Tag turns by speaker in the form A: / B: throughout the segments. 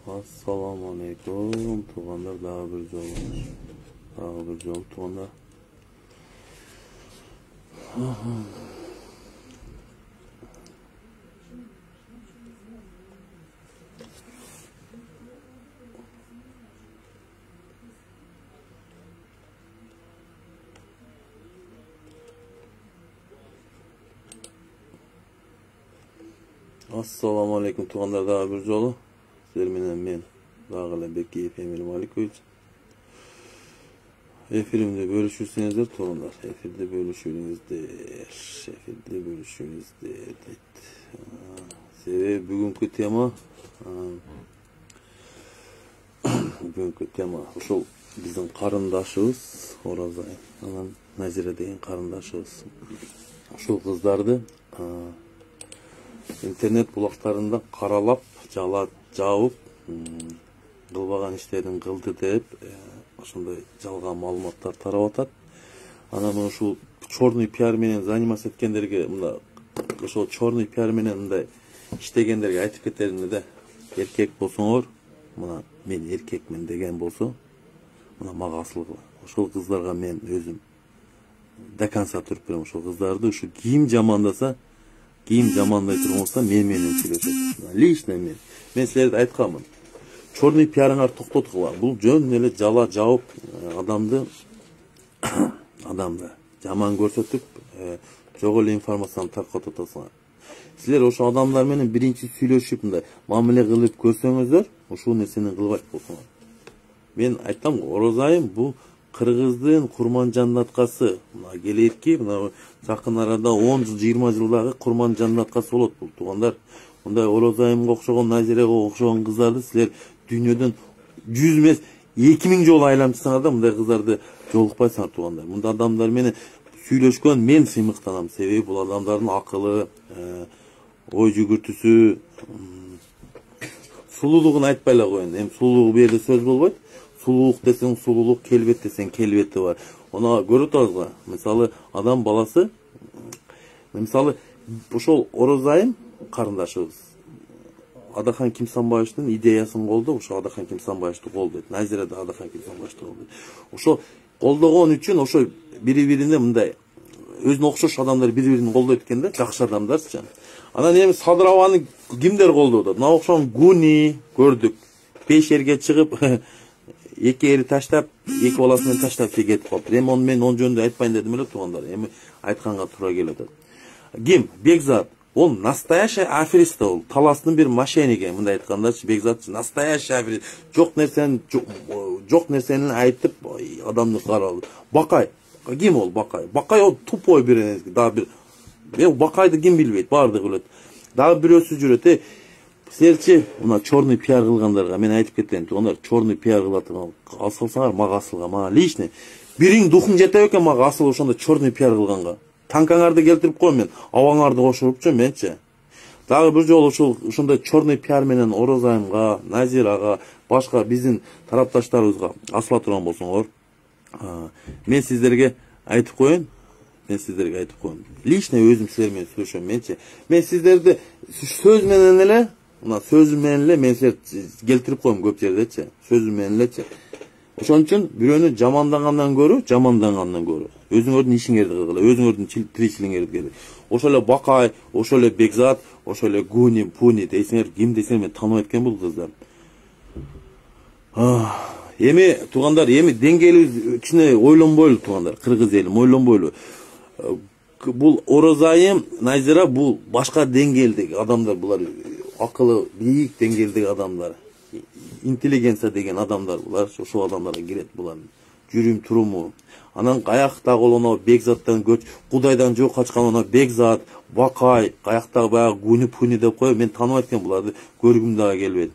A: Assalamu alaikum tuğanlar, daha bir jol tuğanlar. Assalamu alaikum tuğanlar, daha bir jolu. Sizlermenen men Dağla Bekki Emil Malikovic. Efirimde bölüşürseniz tuğanlar. Efirde bölüşürsünüzler. Sebebi bugünkü tema uşul bizim karındaşыбыз Orazay anан Nazire деген karındaşыбыз. Uşul kızlardı internet bulaklarında karalap, жабып, кылбаган иштерин кылды деп, ошондой жалган маалыматтар тарап атат. Анан ушул черный пиар менен заниматься эткендерге, мында ошол черный пиар менен мындай иштегендерге айтып кетерим да, эркек болсоңор, мына мен эркекмин деген болсо, мына мага асылгыла. Ошол кыздарга мен өзүм до конца туруп берем. Ошол кыздарды ушу кийим жамандаса, кийим жамандай турган болсо менен сүйлөшөт. Лично мен силерге айтканмын. Черный пиарыңар токтоткула. Бул жөн эле жала жабып адамды жаман көрсөтүп, жок эле информацияны таркатып атасыңар. Силер ошо адамдар менен биринчи сүйлөшүп, мындай мамиле кылып көрсөңүздөр, ушул нерсени кылбайт болсоңор. Мен айттым, Оразайым бул Кыргыздын Курман-Жаннаткасы. Мына келетки, мына жакын арада 10 жыл, 20 жылдагы Курман-Жаннаткасы болот бул туугандар. Мындай Оразайымга окшогон, Назиреге окшогон кыздарды силер дүйнөдөн 100 эмес 2000 жолу айлантсаңар да мындай кыздарды жолукпайсыңар туугандар. Мындай адамдар менен сүйлөшкөн мен сыймыктанам. Себеби бул адамдардын акылы, ой жүгүртүүсү, сулуулугун айтпай эле коеюн. Эми сулуулугу бу жерде сөз болбойт. Сулуулук десең сулуулук, келбет десең келбети бар. Оны көрүп атабызбы? Мисалы адам баласы, мисалы ошол Оразайым карындашыбыз. Адахан Кимсанбаевдин идеясын колдоп, ошо Адахан Кимсанбаевди колдойт. Назира да Адахан Кимсанбаевди колдойт. Ошо колдогон үчүн ошо бири-бирине мындай өзүнө окшош адамдар бири-бирин колдойт экен да, жакшы адамдарчы. Анан эми Садыраваны кимдер колдоп атат? Мына окшогон Гуни көрдүк. 5 жерге чыгып, 2 ери таштап, 2 баласы менен таштап кетип калып. Эми мен он жөнүндө айтпайын дедим эле туугандар. Эми айтканга туура келип атат. Ким? Бекзат. Ол настоящий аферист, ол таластын бир мошенниги. Мындай айткандарчы, Бекзат настоящий аферист. Жок нерсени айтып адамды каралды. Бакай. Ким ол Бакай? Бакай ол тупой бир дагы бир. Мен Бакайды ким билбейт, баардыгы билет. Дагы бирөөсү жүрөт. Силерчи мына черный пиар кылгандарга мен айтып кетейин, туугандар, черный пиар кылатыган асылсаңар мага асылга, мага лично. Бириң духуң жетет экен мага асыл ошондо черный пиар кылганга. Танкаңарды келтирип коем мен, абаңарды кошурупчу менчи. Дагы бир жолу ошондой черный пиар менен Оразайымга, Назирага, башка биздин тарапташтарыбызга асыла турган болсоңор, мен сиздерге айтып коеюн. Лично өзүм силер менен сүйлөшөм менчи. Мен сиздерди сөз менен эле, мына сөзүм менен эле мен силерди келтирип коем көп жердечи. Сөзүм менен элечи. Ошон үчүн бирөөнү жамандагандан көрө, өзүңөрдүн ишиңерди кылгыла, өзүңөрдүн тиричилиңерди кылгыла. Ошо эле Бакай, ошо эле Бекзат, ошо эле Гуни, Пуни дейсиңер, ким дейсиңер, мен тааныбайт экен бул кыздар. Эми туугандар, эми деңгээлибиз кичине ойлонбойлу туугандар, кыргыз элим ойлонбойлу. Бул Оразайым, Назира бул башка деңгээлдеги адамдар, булар акылы бийик деңгээлдеги адамдар. Интеллигенция деген адамдар булар, ошол адамдарга кирет булар. Жүрүм туруму. Анан каяктагы олоно Бекзаттан Кудайдан жок качкан ono Бекзат, Бакай, каяктагы баягы Гуни Пуни деп коюп, мен тааныбайт экен буларды, көргүм дагы келбейт.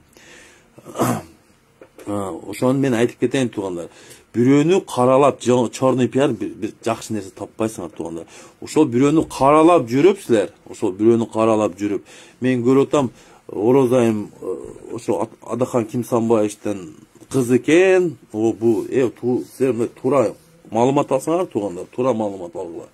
A: Ошону мен айтып кетейин туугандар. Бирөөнү каралап, черный пиар бир жакшы нерсе таппайсыңар туугандар. Ошол бирөөнү каралап жүрүп силер, мен көрүп атам Оразайым ошо Адахан Кимсанбаевдин кызы экен. Бул силер туура маалымат алсаңар туугандар, туура маалымат алгыла.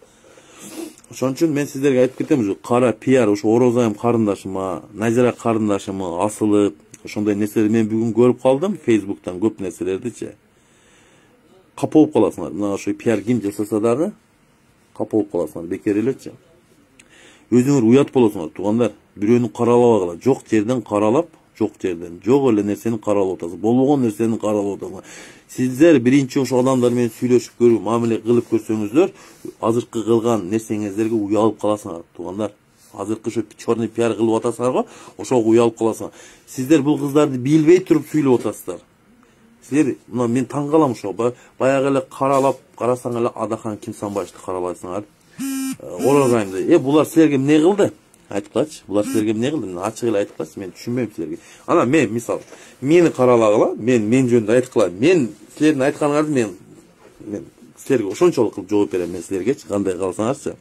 A: Ошон үчүн мен сиздерге айтып кетем, кара пиар ошо Оразайым карындашыма, Назира карындашыма асылып, Ошондой нерселерди мен бүгүн көрүп калдым Facebook'tan көп нерселердичи. Капа болуп каласыңар. Мына ошо пиар ким жасаса дагы капа болуп каласыңар, бекер элечи. Өзүңөр уят болосуңар туугандар. Бирөөнү каралабагыла, жок жерден каралап, жок жерден, жок эле нерсени каралап атасыз. Болбогон нерсени каралап атасыңар. Сиздер биринчи ошо адамдар менен сүйлөшүп көрүп, мамиле кылып көрсөңүздөр, азыркы кылган нерсеңиздерге уялып каласыңар туугандар. Азыркы ошо черный пиар кылып атасыңар го, ошого уялып каласыңар. Сиздер бул кыздарды билбей туруп сүйлөп атасыздар. Силер, мына мен таң калам ошо, баягы эле каралап, карасаң эле Адахан Кимсанбаевди каралайсыңар. Оразайымды. Булар силерге эмне кылды? Айтып булар силерге эмне кылды? Мен ачык эле айтып калачы, мен түшүнбөйм силерге. Ана мен мисал, мени каралагыла, мен жөнүндө айткыла. Мен силердин айтканыңарды мен силерге ошончолук кылып жооп берем мен силергечи, кандай калсаңарчы.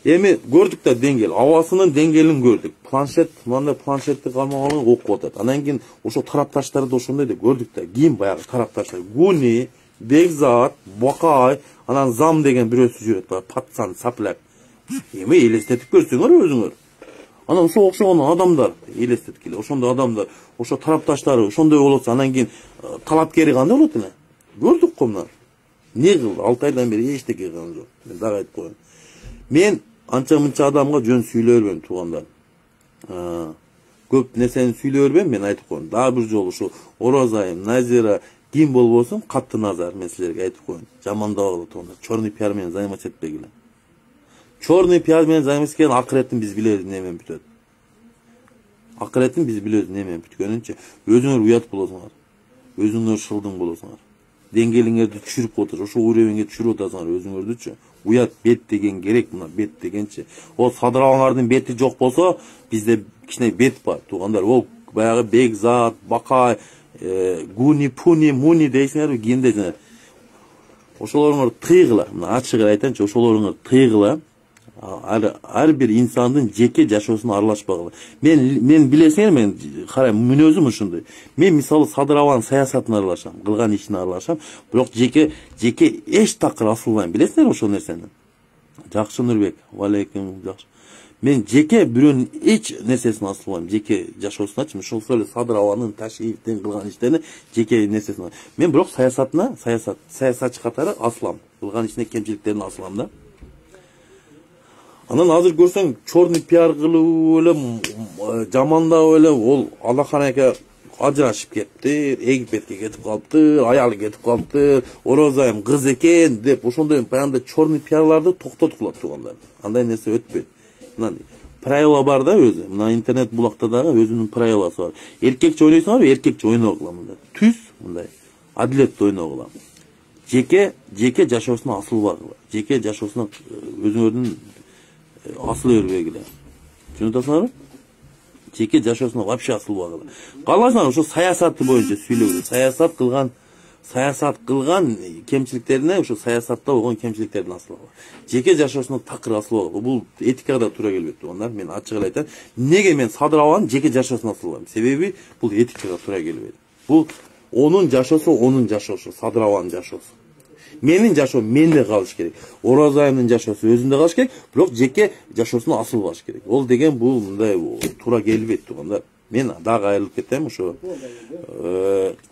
A: Эми көрдүк да деңгел, абасынын деңгелин көрдүк. Планшет, мындай планшетти кармаган окуп атат. Анан кийин ошо тарапташтарды ошондой деп көрдүк да. Кийин баягы тарапташтар Гуни, Бекзат, Бакай, анан Зам деген бирөөсү жүрөт бар, патсан, сапляк. Эми элестетип көрсөңөр өзүңөр. Анан ошо окшогон адамдар элестеткиле, ошондой адамдар, ошо тарапташтары ошондой болот, анан кийин талапкери кандай болот эле? Көрдүк го мына. Не кылды? 6 айдан бери эчтеке кылган жок. Мен дагы айтып коеюн. Мен анча-мынча адамга жөн сүйлөй бербейм туугандар. Көп нерсени сүйлөй бербейм, мен айтып коеюн. Дагы бир жолу ушу Оразайым, Назира ким болбосун катты назар мен силерге айтып коеюн. Жамандабагыла туугандар. Черный пиар менен заниматься этпегиле. Черный пиар менен заниматься эткен акыретін биз билебиз эмне менен бүтөт. Акыретін биз билебиз эмне менен бүткөнүнчө өзүңөр уят болосуңар. Өзүңөр шылдың болосуңар. Деңгелиңерди түшүрүп отур, ошо уровеньге түшүрүп атасыңар өзүңөрдүчү. Уят бет деген керек, мына бет дегенчи. Ол садыралгандардын бети жок болсо, бизде кичине бет бар туугандар. Ол баягы Бекзат, Бакай, Гуни, Пуни, Муни дейсиңерби, кимде ошолоруңар тыйгыла. Мына ачык айтайынчы, ошолоруңар тыйгыла. Ар бир инсандын жеке жашоосуна аралашпагыла. Мен билесиңер, мен карайм, мүнөзүм ушундай. Мен мисалы Садыраванын саясатына аралашам, кылган ишине аралашам, бирок жеке эч такыр асылбайм. Билесиңер ошол нерсени? Жакшы Нурбек, валейкум жакшы. Мен жеке бирөөнүн эч нерсесине асылбайм, жеке жашоосуначы, ошол эле Садыраванын Ташиевдин кылган иштерине жеке нерсесине. Мен бирок саясатчы катары асылам. Кылган ишине кемчиликтерине асылам да. Анан азыр көрсөң, черный пиар кылып эле, жамандап эле, ол Адахан аке ажырашып кетти, Египетке кетип калыптыр, аялы кетип калыптыр, Оразайым кыз экен деп, ошондой баягындай черный пиарларды токтоткула туугандар. Андай нерсе өтпөйт. Мына правила бар да өзү. Мына интернет булакта дагы өзүнүн правиласы бар. Эркекче ойнойсуңарбы, эркекче ойногула мындай. Түз мындай. Адилеттүү ойногула. Жеке жашоосуна асылбагыла. Жеке жашоосуна өзүңөрдүн асылы бербегиле. Түшүнүп атасыңарбы? Жеке жашоосуна вообще асылбагыла. Кааласаңар ошо саясаты боюнча сүйлөгүлө. Саясат кылган кемчиликтерине, ошо саясатта болгон кемчиликтердин асылбагыла. Жеке жашоосуна такыр асылбагыла. Бул этикага да туура келбейт туугандар. Мен ачык эле айтайын. Неге мен Садыраванын жеке жашоосуна асылбайм? Себеби бул этикага туура келбейт. Бул онун жашоосу, Садыраванын жашоосу. Менин жашоом менде калыш керек. Оразайымдын жашоосу өзүндө калыш керек, бирок жеке жашоосуна асылбаш керек. Ол деген бул мындай туура келбейт туугандар. Мен дагы айрылып кетем, ошо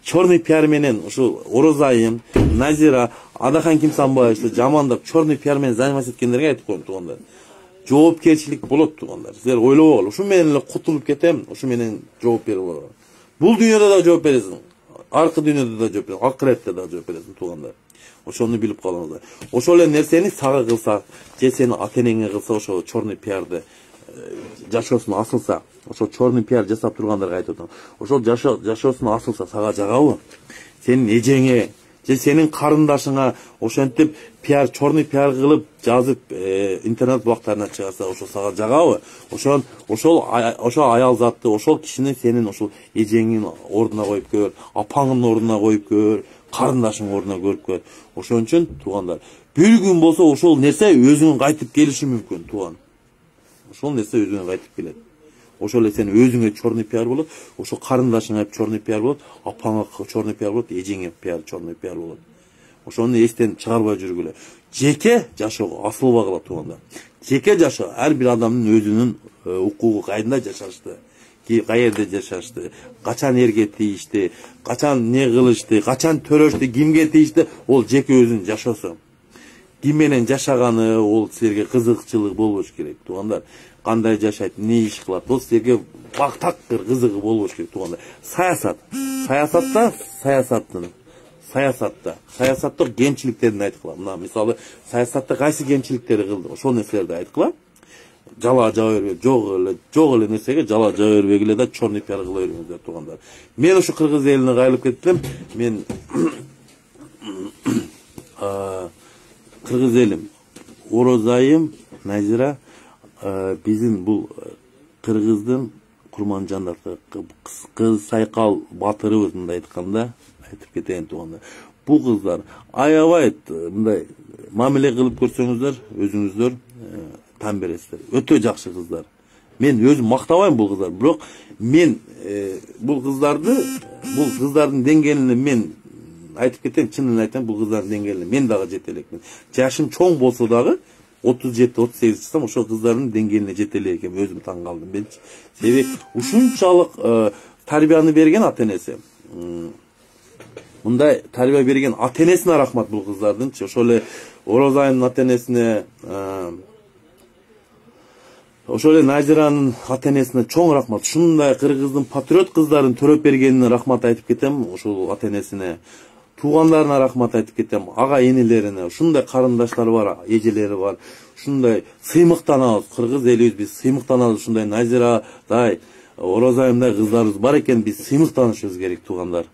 A: черный пиар менен ошо Оразайым, Назира, Адахан Кимсанбаевди жамандап черный пиар менен заниматься эткендерге айтып коеюн туугандар. Жоопкерчилик болот туугандар. Силер ойлобогула, ушу менен эле кутулуп кетем, ушу менен жооп берип алам. Бул дүйнөдө да жооп бересиң, аркы дүйнөдө да жооп бересиң, акыретте да жооп бересиң туугандар. Ошону билип калыңыздар. Ошол эле нерсени сага кылса, же сени ата-энеңе кылса, ошо черный пиарды жашоосуна асылса, ошо черный пиар жасап тургандарга айтып атам. Ошол жашоосуна асылса сага жагабы? Сенин эжеңе же сенин карындашыңа ошентип черный пиар кылып жазып интернет булактарына чыгарса, ошо сага жагабы? Ошол аял затты, ошол кишини сенин ошол эжеңдин ордуна коюп көр, апаңдын ордуна коюп көр, карындашың ордуна көрүп көр. Ошон үчүн туугандар, бир күн болсо ошол нерсе өзүңө кайтып келиши мүмкүн тууган. Ошол нерсе өзүңө кайтып келет. Ошол эле сен өзүңө черный пиар болот, ошо карындашыңа черный пиар болот, апаңа черный пиар болот, эжеңе черный пиар болот. Ошону эстен чыгарбай жүргүлө. жеке жашоого асылбагыла туугандар. Жеке жашоо ар бир адамдын өзүнүн укугу, кайда жашашты, каерде жашашты, качан эрге тийишти, качан не кылышты, качан төрөштү, кимге тийишти, ол жеке өзүнүн жашоосу. Ким менен жашаганы ол силерге кызыкчылык болбош керек туугандар. Кандай жашайт, не иш кылат, ол силерге бактакыр кызыгы болбош керек туугандар. Саясатта кемчиликтерин айткыла. Мына мисалы саясатта кайсы кемчиликтери кылды, ошол нерселерди айткыла. Жала жаба бербей, жок эле нерсеге жала жаба бербегиле да чорный пиар кыла бериңиздер туугандар. Мен ушу кыргыз элине кайрылып кеттим. Мен кыргыз элим, Орозайым, Назира, биздин бул кыргыздын Курманжандарды кыз Сайкал батырыбыз мындай айтканда, айтып кетейин туугандар. Бул кыздар аябай мындай мамиле кылып көрсөңүздөр, өзүңүздөр тан бересиздер. Өтө жакшы кыздар. Мен өзүм мактабайм бул кыздар, бирок мен бул кыздардын деңгээлине мен айтып кетейин, чынын айтам, бул кыздардын деңгээлине мен дагы жете элекмин. Жашым чоң болсо дагы 37-38 чыксам ошол кыздардын деңгээлине жете элек экенмин, өзүм таң калдым белчи. Себеби ушунчалык тарбияны берген ата-энеси. Мындай тарбия берген ата-энесине рахмат бул кыздардынчы. Ошол эле Орозайдын ата-энесине, ошол эле Назиранын ата-энесине чоң рахмат. Ушундай кыргыздын патриот кыздарын төрөп бергенине рахмат айтып кетем. Ошол ата-энесине, туугандарына рахмат айтып кетем. Ага энелерине, ушундай карындаштары бар, эжелери бар. Ушундай сыймыктанабыз, кыргыз элибиз биз сыймыктанабыз. Ушундай Назирадай, Орозайымдай кыздарыбыз бар экен, биз сыймыктанышыбыз керек туугандар.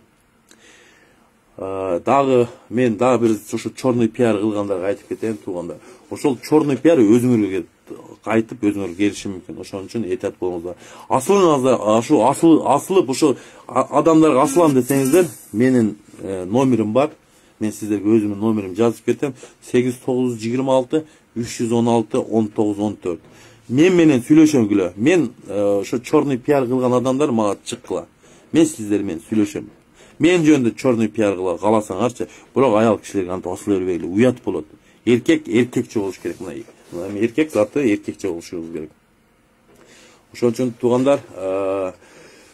A: Мен дагы бир ушу чорный пиар кылгандарга айтып кетейин туугандар. Ошол чорный пиар өзүңөргө кайтып өзүңөр келиши мүмкүн. Ошон үчүн этат болуңуздар. Асылып ошо адамдарга асылам десеңиздер, менин номерим бар. Мен сиздерге өзүмдүн номеримди жазып кетем. 8926 316 1914. Мен менен сүйлөшөңүлөр. Мен ошо чорный пиар кылган адамдар мага чыккыла. Мен сиздер менен сүйлөшөм. Мен жөнүндө чорный пиар кыла кааласаңарчы, бирок аял кишилерге антип асыла бербегиле, уят болот. Эркекче болуш керек. Мына эркек заты эркекче болушу керек. Ошон үчүн туугандар,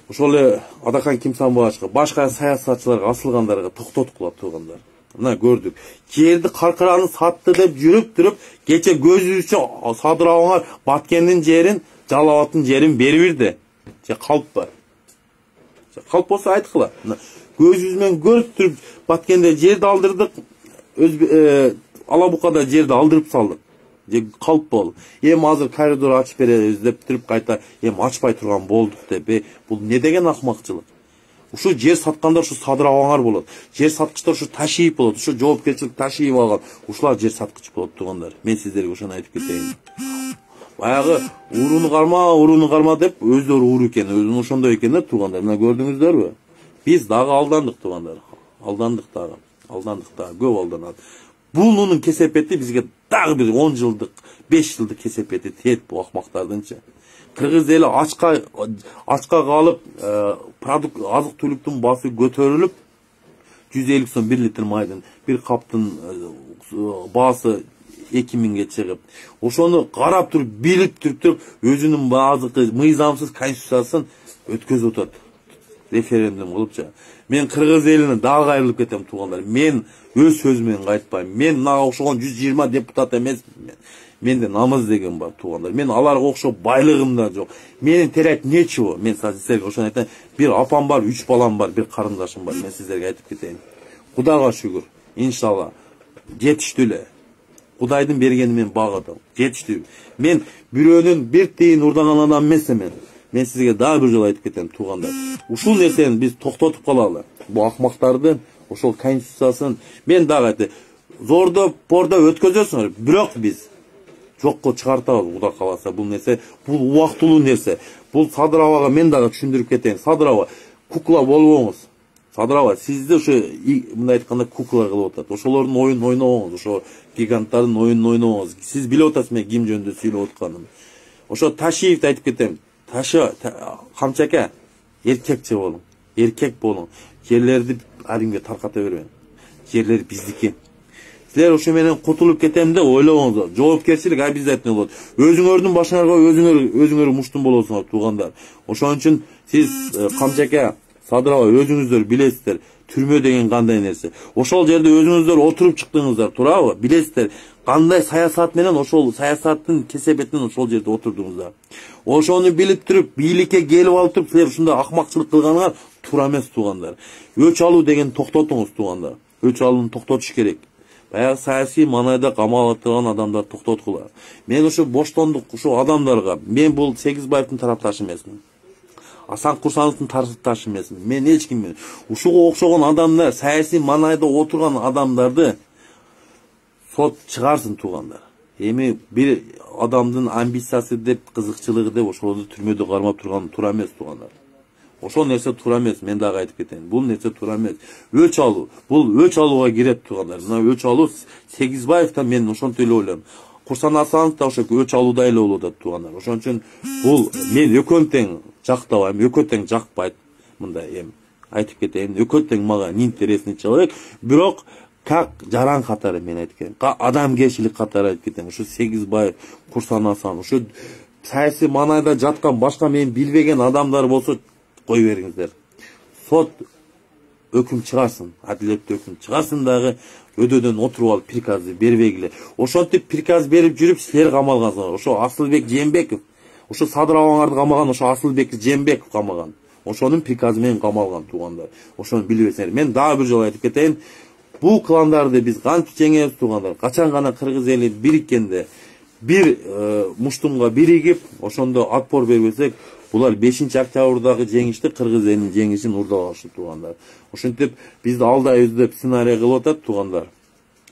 A: ошол эле Адакан Кимсанбаевичке, башка саясатчыларга асылгандарга токтоткула туугандар. Мына көрдүк. Жерди каркыраны сатты деп жүрүп туруп, кече көзүбүзчө Садырабаңар Баткендин жерин, Жалал Абадтын жерин берибирди. Же калппы? Калп болсо айткыла. Көзүбүз менен көрүп туруп Баткенде жерди алдырдык, Алабукада жерди алдырып салдык. Же калп болду. Азыр коридор ачып беребиз деп туруп кайта ачпай турган болдук деп. Бул не деген акмакчылык? Ушу жер саткандар ушу Садырабаңар болот. Жер саткычтар ушу Ташиев болот. Ушу жоопкерчилик Ташиев алган. Ушулар жер саткыч болот туугандар. Мен сиздерге ошону айтып кетейин. Баягы урууну карма деп өздөрү ууру экен, өзүнүн ошондой экен туугандар. Мына көрдүңүздөрбү? Биз дагы алдандык туугандар. Алдандык дагы, көп алданат. Бунун кесепети бизге дагы бир 10 жылдык, 5 жылдык кесепети тиет бу акмактардынчы. Кыргыз эли ачка калып, азык түлүктүн баасы көтөрүлүп, 150 сом 1 литр майдын, бир каптын баасы 2000ге чыгып, ошону карап туруп, билип туруп, өзүнүн баазыкы мыйзамсыз конституциясын өткөзүп атат. Референдум кылыпчы. Мен кыргыз элине дагы кайрылып кетем туугандар. Мен өз сөзүмөн кайтпайм. Мен мага окшогон 120 депутат эмесмин. Менде намаз деген бар туугандар. Мен аларга окшоп байлыгым да жок. Менин терек нечего. Мен сиздерге ошону айтайын. Бир апам бар, 3 балам бар, бир карындашым бар. Мен сиздерге айтып кетейин. Кудайга шүгүр. Иншалла жетиштүү эле. Кудайдын бергени мен багыдым. Жетиштүү. Мен бирөөнүн бир тиын урдаган адам эмес мен. Мен сизге дагы бир жолу айтып кетем туугандар. Ушул нерсени биз токтотуп калалы. Бу акмактардын ошол конституциясын мен дагы айтты. Зордоп, пордоп өткөзөсүңөр, бирок биз жокко чыгартабыз Кудай кааласа. Бул нерсе, бул убактылуу нерсе. Бул Садырабага мен дагы түшүндүрүп кетейин. Садыраба кукла болбоңуз. Садыраба сизди ошо мындай айтканда кукла кылып атат. Ошолордун оюнун ойнобоңуз, ошо гиганттардын оюнун ойнобоңуз. Сиз билип атасыз мен ким жөнүндө сүйлөп атканымды. Ошо Ташиевди айтып кетем. Камчака, эркекче болуң. Эркек болуң. Жерлерди ар кимге тарката бербең. Жерлер биздики. Силер ошо менен кутулуп кетем деп ойлобоңуздар. Жоопкерчилик обязательно болот. Өзүңөрдүн башыңарга өзүңөр муштун болосуңар туугандар. Ошон үчүн сиз камчака Садырова өзүңүздөр билесиздер. Түрмө деген кандай нерсе. Ошол жерде өзүңүздөр отуруп чыктыңыздар, туурабы? Билесиздер. Кандай саясат менен ошол саясаттын кесепетинен ошол жерде отурдуңуздар. Ошону билип туруп, бийликке келип алып туруп, силер ушундай акмакчылык кылганыңар туура эмес туугандар. Өч алуу деген токтотуңуз туугандар. Өч алууну токтотуш керек. Баягы саясий манайда камалып турган адамдар токтоткула. Мен ушу боштондук ушу адамдарга, мен бул Сегизбаевдин тарапташы эмесмин. Асан Курсановдун тарапташы эмесмин. Мен эч ким ушуга окшогон адамдар, саясий манайда отурган адамдарды сот чыгарсын туугандар. Эми бир адамдын амбициясы деп, кызыкчылыгы деп ошолорду түрмөдө кармап турган туура эмес туугандар. Ошол нерсе туура эмес, мен дагы айтып кетейин. Бул нерсе туура эмес. Өч алуу, бул өч алууга кирет туугандар. Мына өч алуу Сегизбаевдан мен ошонтип эле ойлойм. Курсан Асанов да ошо өч алуудай эле болуп атат туугандар. Ошон үчүн бул мен экөөнү тең жактабайм, экөө тең жакпайт. Мындай эми айтып кетейин, экөө тең мага интересный человек, бирок как жаран катары мен айтып кетейин. Адамгерчилик катары айтып кетейин. Ушу Сегизбаев, Курсан Асанов, ушу саясий манайда жаткан башка мен билбеген адамдар болсо кой бериңиздер. Сот өкүм чыгарсын, адилеттүү өкүм чыгарсын дагы өдөдөн отуруп алып приказды бербегиле. Ошентип приказ берип жүрүп силер камалгансыңар. Ошо Асылбек Жээнбеков, ошо Садыроваңарды камаган, ошо Асылбек Жээнбеков камаган. Ошонун приказы менен камалган туугандар. Ошону билбесеңер. Мен дагы бир жолу айтып кетейин. Бул кландарды биз кантип жеңебиз туугандар? Качан гана кыргыз эли бириккенде, бир муштумга биригип, ошондо отпор бербесек, булар 5-октябрдагы жеңишти кыргыз элинин жеңишин урдап алышы туугандар. Ошентип бизди алдайбыз деп сценарий кылып атат туугандар.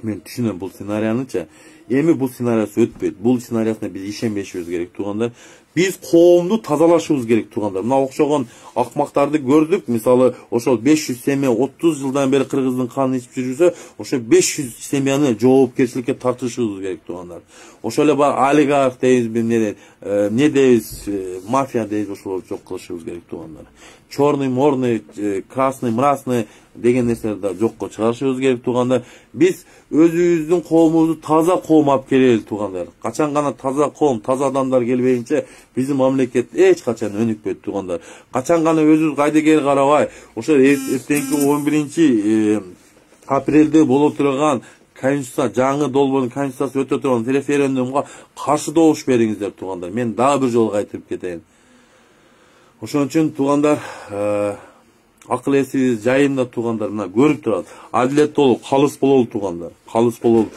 A: Мен түшүнөм бул сценарийничи. Эми бул сценарийси өтпөйт. Бул сценарийсине биз ишенбешибиз керек туугандар. Биз коомду тазалашыбыз керек туугандар. Мына окшогон акмактарды көрдүк. Мисалы, ошол 500 семья 30 жылдан бери кыргыздын канын ичип жүрүшө, ошо 500 семьяны жоопкерчиликке тартышыбыз керек туугандар. Ошол эле бар олигарх дейбиз, не дейбиз, мафия дейбиз, ошолорду жок кылышыбыз керек туугандар. Чорный, морный, красный, мрасный деген нерселерди да жокко чыгарышыбыз керек туугандар. Биз өзүбүздүн коомубузду таза коом алып келели туугандар. Качан гана таза коом, таза адамдар келбейинче биздин мамлекет эч качан өнүкпөйт туугандар. Качан гана өзүбүз кайдыгер карабай, ошо эртеңки 11-апрелде боло турган конституция, жаңы долбоордун конституциясы өтө турган референдумга каршы добуш бериңиздер туугандар. Мен дагы бир жолу кайтырып кетейин. Ошон үчүн туугандар, акыл эсибиз жайында туугандар, мына көрүп турат. Адилет болуп, калыс бололу туугандар. Калыс бололу.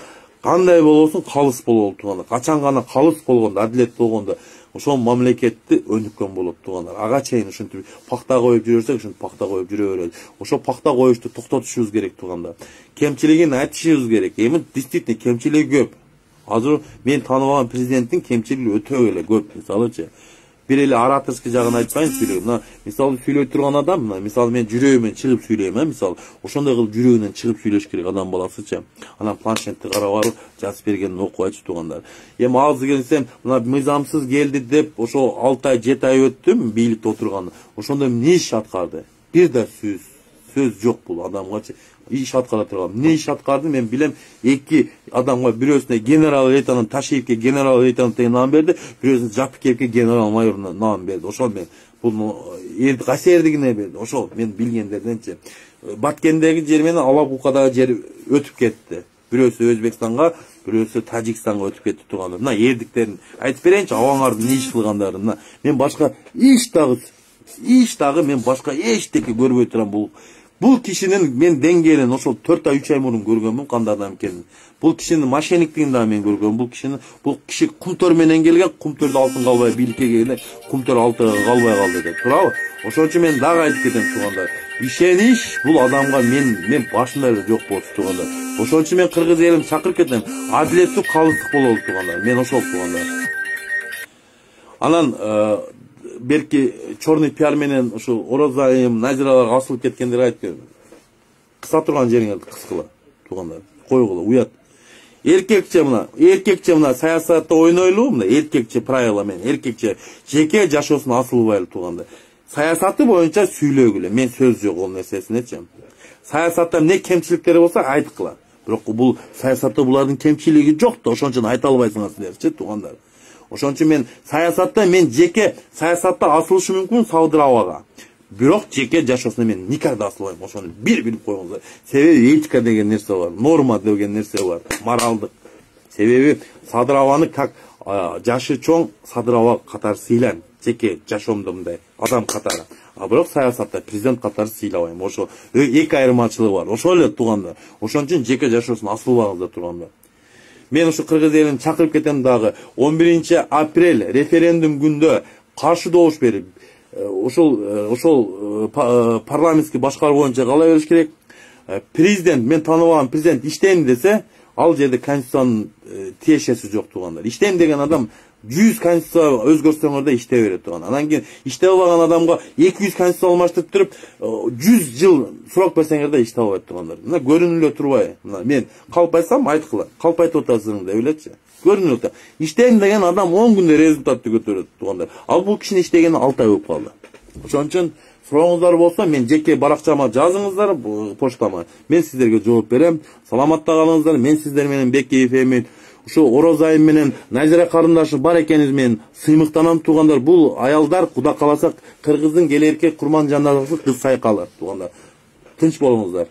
A: Кандай болосун, калыс бололу туугандар. Качан гана калыс болгондо, адилет болгондо, ошол мамлекетти өнүккөн болот туугандар. Ага чейин ушинтип пакта коюп жүрсөк, ушинтип пакта коюп жүрө беребиз. Ошо пакта коюшту токтотушубуз керек туугандар. Кемчилигин айтышыбыз керек. Эми действительно кемчилиги көп. Азыр мен тааныбаган президенттин кемчилиги өтө эле көп, мисалычы. Бир эле ораторский жагын айтпайын сүйлөйм. Мына мисалы сүйлөй турган адам, мына мисалы мен жүрөгүмөн чыгып сүйлөйм, мисалы ошондой кылып жүрөгүнөн чыгып сүйлөш керек адам баласычы. Анан планшетти карап алып, жазып бергенин окуп айтчу туугандар. Эми азыр келсем, мына мыйзамсыз келди деп, ошо 6 ай, 7 ай өттүм бийликте отурганы. Ошондо эмне иш аткарды? Бир да сөз жок бул адамгачы. Иш аткара турган. Эмне иш аткарды мен билем. 2 адамга бирөөсүнө генерал-лейтенант Ташиевке генерал-лейтенант деген наам берди, бирөөсүнө Жапикевке генерал-майоруна наам берди. Ошол мен бул кайсердигине берди. Ошол мен билгендерденчи. Баткендеги жер менен Алабукадагы жер өтүп кетти. Бирөөсү Өзбекстанга, бирөөсү Тажикстанга өтүп кетти туугандар. Мына эрдиктерин айтып берейинчи, абаңардын эмне иш кылгандарын. Мына мен башка иш дагы мен башка эчтеке көрбөй турам. Бул кишинин мен деңгээлин ошол 4 ай 3 ай мурун көргөнмүн, кандай адам экенин. Бул кишинин мошенниктигин да мен көргөм. Бул киши кумтөр менен келген, кумтөрдө алтын калбай бийликке келген, кумтөр алтыга калбай калды деп. Туурабы? Ошон үчүн мен дагы айтып кетем туугандар. Ишенич бул адамга мен башында эле жок болчу туугандар. Ошон үчүн мен кыргыз элин чакырып кетем. Адилеттүү калыстык бололу туугандар. Мен ошол туугандар. Анан берки чорный пиар менен ушу Орозайым, Назиралар асылып кеткендер айтып, кыса турган жериңерди кыскыла туугандар. Койгула, уят. Эркекче мына саясатта ойнойлу, мына эркекче правила менен, эркекче жеке жашоосун асылбайлы туугандар. Саясаты боюнча сүйлөгүлө. Мен сөз жок ол нерсесинечи. Саясатта эмне кемчиликтери болсо айткыла. Бирок бул саясатта булардын кемчилиги жок да, ошон үчүн айта албайсыңар силерчи туугандар. Ошон үчүн мен саясатта, мен жеке саясатта асылышым мүмкүн Сауд Арабияга. Бирок жеке жашоосуна мен никогда асылбайм. Ошону билип коюңуздар. Себеби этика деген нерсе бар, норма деген нерсе бар, моралдык. Себеби Сауд Арабияны как жашы чоң Сауд Арабия катары сыйлайм. Жеке жашоомдо мындай адам катары. А бирок саясатта президент катары сыйлабайм. Ошо эки айырмачылыгы бар. Ошол эле туугандар. Ошон үчүн жеке жашоосуна асылбаңыздар туугандар. Мен ушу кыргыз элин чакырып кетем дагы. 11 апрель референдум күндө каршы добуш берип, ошол парламенттик башкаруу боюнча кала бериш керек. Президент, мен тааныбаган президент иштейм десе, ал жерде конституциянын тиешеси жок туугандар. Иштейм деген адам 100 конституция өзгөрсөңөр да иштей берет тууган. Анан кийин иштей албаган адамга 200 конституция алмаштырып туруп 100 жыл сурак берсеңер да иштей албайт туугандар. Мына көрүнүлө турбай. Мына мен калп айтсам айткыла. Калп айтып атасың деп элечи. Көрүнүлө тур. Иштейм деген адам 10 күндө результатты көтөрөт туугандар. Ал бул кишинин иштегени 6 ай болуп калды. Ошон үчүн сурооңуздар болсо, мен жеке баракчама жазыңыздар, почтама. Мен сиздерге жооп берем. Саламатта калыңыздар. Мен сиздер менен Бекеев Эмин, ушу Орозайым менен Назира карындашым бар экениңиз мен сыймыктанам туугандар. Бул аялдар Куда кааласа кыргыздын келерки курман жаназасы кыз сайкалы туугандар. Тынч болуңуздар.